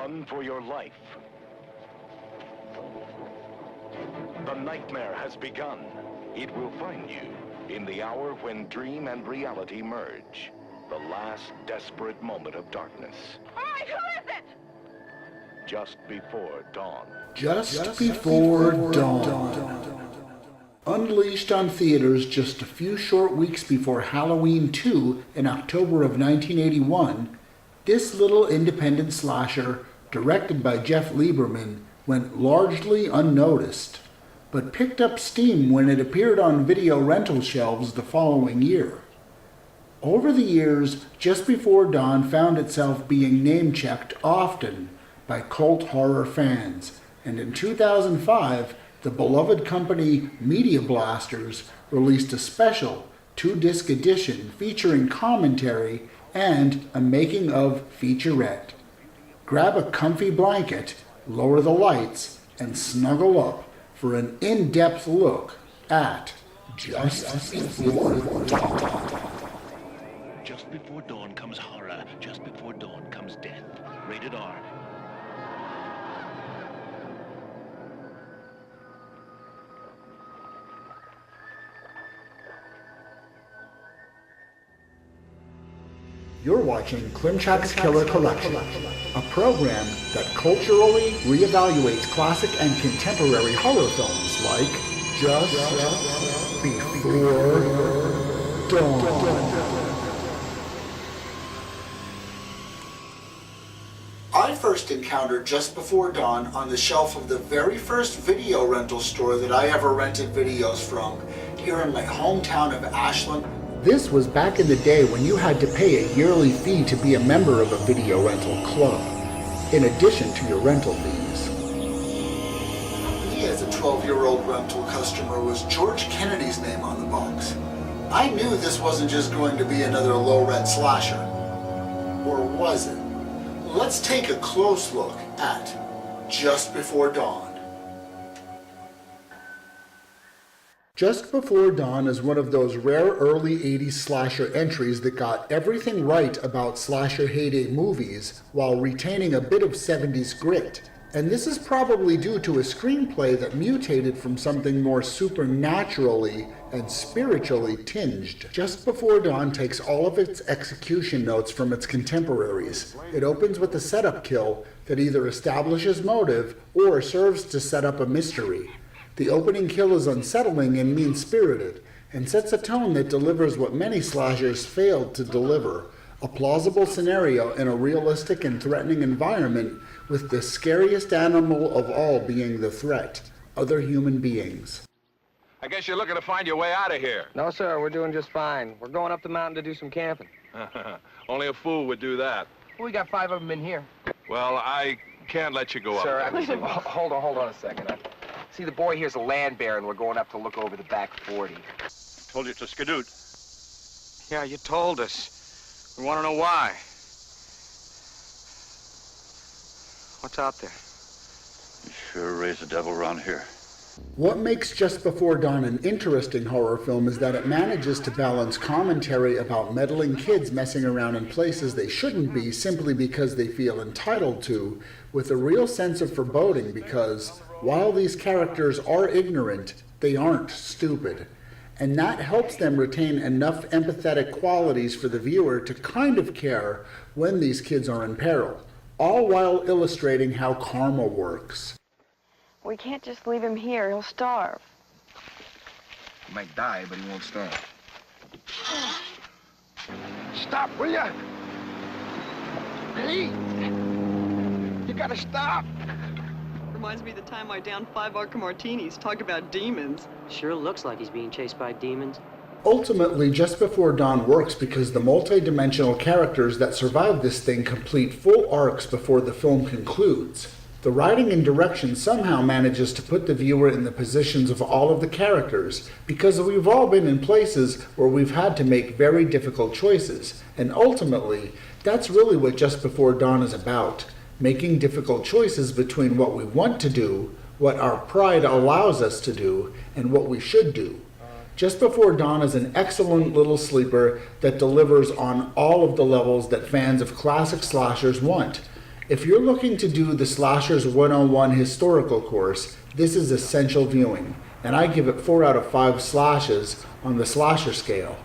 Run for your life. The nightmare has begun. It will find you in the hour when dream and reality merge. The last desperate moment of darkness. All right, who is it? Just before dawn. Just before dawn. Unleashed on theaters just a few short weeks before Halloween 2 in October of 1981, this little independent slasher, directed by Jeff Lieberman, went largely unnoticed, but picked up steam when it appeared on video rental shelves the following year. Over the years, Just Before Dawn found itself being name-checked often by cult horror fans, and in 2005, the beloved company Media Blasters released a special 2-disc edition featuring commentary and a making-of featurette. Grab a comfy blanket, lower the lights, and snuggle up for an in-depth look at Just Before Dawn. Just before dawn comes horror. Just before dawn comes death. Rated R. You're watching Klimczak's Killer Collection, a program that culturally reevaluates classic and contemporary horror films like Just Before Dawn. I first encountered Just Before Dawn on the shelf of the very first video rental store that I ever rented videos from, here in my hometown of Ashland. This was back in the day when you had to pay a yearly fee to be a member of a video rental club, in addition to your rental fees. Me as a 12-year-old rental customer was George Kennedy's name on the box. I knew this wasn't just going to be another low-rent slasher. Or was it? Let's take a close look at Just Before Dawn. Just Before Dawn is one of those rare early 80s slasher entries that got everything right about slasher heyday movies while retaining a bit of 70s grit. And this is probably due to a screenplay that mutated from something more supernaturally and spiritually tinged. Just Before Dawn takes all of its execution notes from its contemporaries. It opens with a setup kill that either establishes motive or serves to set up a mystery. The opening kill is unsettling and mean-spirited, and sets a tone that delivers what many slashers failed to deliver, a plausible scenario in a realistic and threatening environment, with the scariest animal of all being the threat, other human beings. I guess you're looking to find your way out of here. No, sir, we're doing just fine. We're going up the mountain to do some camping. Only a fool would do that. We got 5 of them in here. Well, I can't let you go Sir, up. hold on a second. See, the boy here's a land bear, and we're going up to look over the back 40. Told you to skedoot. Yeah, you told us. We want to know why. What's out there? You sure raised the devil around here. What makes Just Before Dawn an interesting horror film is that it manages to balance commentary about meddling kids messing around in places they shouldn't be simply because they feel entitled to, with a real sense of foreboding because, while these characters are ignorant, they aren't stupid. And that helps them retain enough empathetic qualities for the viewer to kind of care when these kids are in peril, all while illustrating how karma works. We can't just leave him here. He'll starve. He might die, but he won't starve. Stop, will ya? Hey! You gotta stop! Reminds me of the time I downed 5 vodka martinis. Talk about demons. Sure looks like he's being chased by demons. Ultimately, Just Before Dawn works because the multi-dimensional characters that survive this thing complete full arcs before the film concludes. The writing and direction somehow manages to put the viewer in the positions of all of the characters, because we've all been in places where we've had to make very difficult choices, and ultimately, that's really what Just Before Dawn is about, making difficult choices between what we want to do, what our pride allows us to do, and what we should do. Just Before Dawn is an excellent little sleeper that delivers on all of the levels that fans of classic slashers want. If you're looking to do the Slashers 101 historical course, this is essential viewing, and I give it 4 out of 5 slashes on the slasher scale.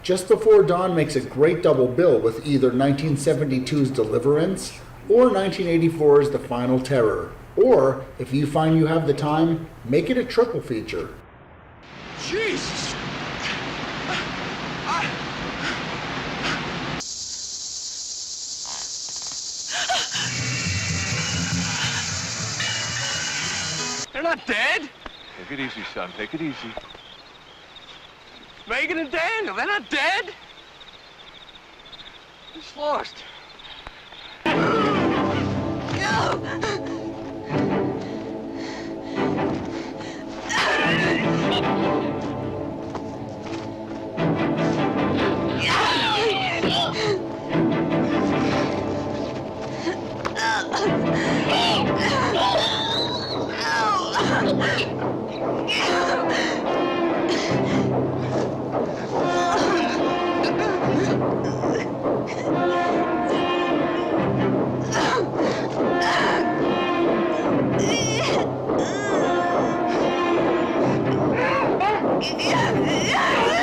Just Before Dawn makes a great double bill with either 1972's Deliverance or 1984's The Final Terror. Or, if you find you have the time, make it a triple feature. Jesus! They're not dead. Take it easy, son. Take it easy. Megan and Daniel, they're not dead. It's lost.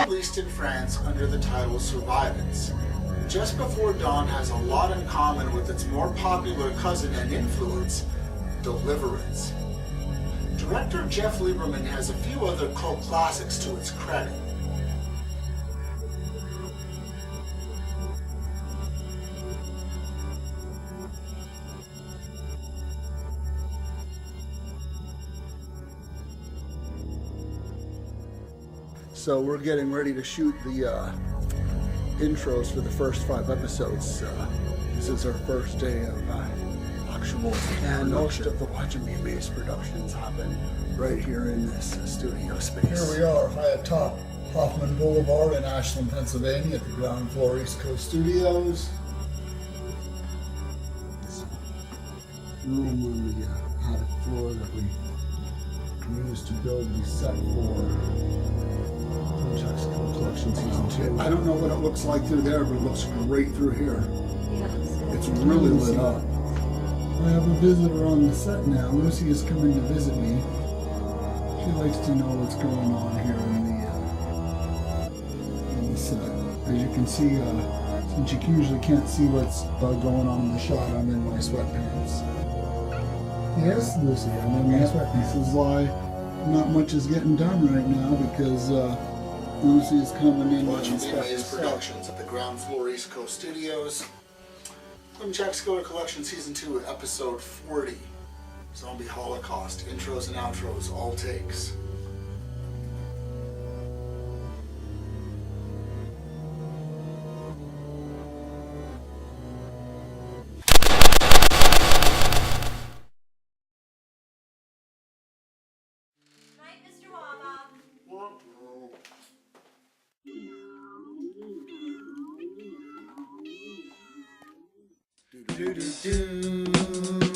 Released in France under the title Survivance. Just Before Dawn has a lot in common with its more popular cousin and influence, Deliverance. Director Jeff Lieberman has a few other cult classics to its credit. So we're getting ready to shoot the intros for the first 5 episodes. This is our first day of actual and most of the Watching Me based productions happen right here in this studio space. Here we are, high atop Hoffman Boulevard in Ashland, Pennsylvania at the ground floor East Coast Studios. Room on the attic floor that we used to build the set for Klimczak's Collection Season 2. I don't know what it looks like through there, but it looks great through here. It's really lit up. I have a visitor on the set now. Lucy is coming to visit me. She likes to know what's going on here in the set. As you can see, since you usually can't see what's going on in the shot, I'm in my sweatpants. Yes, Lucy, I'm in my sweatpants. This is why not much is getting done right now, because Lucy is coming in to inspect the productions at the ground floor East Coast Studios. Klimczak's Collection Season 2, Episode 40. Zombie Holocaust. Intros and outros, all takes. Night, Mr. Waba. Do do do do.